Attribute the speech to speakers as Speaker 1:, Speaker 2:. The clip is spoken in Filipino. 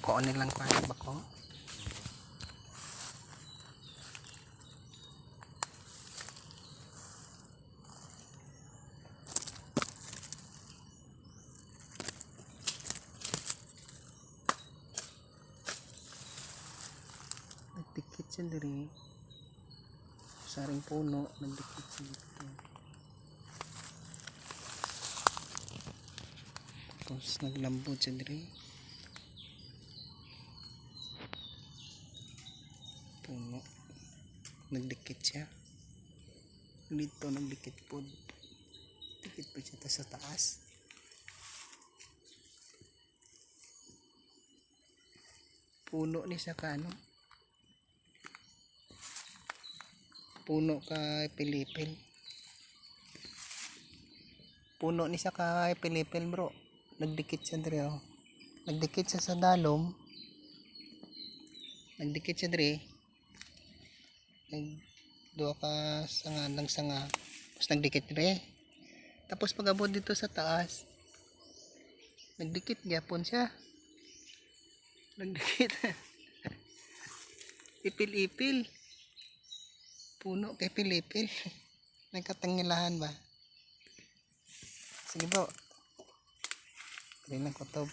Speaker 1: bako nilang kuha bako. Nagdikit siya diri. Saring puno, nagdikit siya dito. Tapos naglambot siya diri. Puno. Nagdikit siya. Dito nagdikit po. Dikit po siya sa taas. Puno ni sa kano. Puno kay pilipil. Puno ni sa kay pilipil bro. Nagdikit siya diri oh. Nagdikit siya sa dalom. Nagdikit siya diri. Nagduwa ka sanga ng sanga. Tapos nagdikit diri. Tapos pag-abot dito sa taas, nagdikit gyapon siya. Nagdikit. Ipil-ipil. Puno kay pilipil. Nagkatangilahan ba? Sige bro. Rin ang kutob.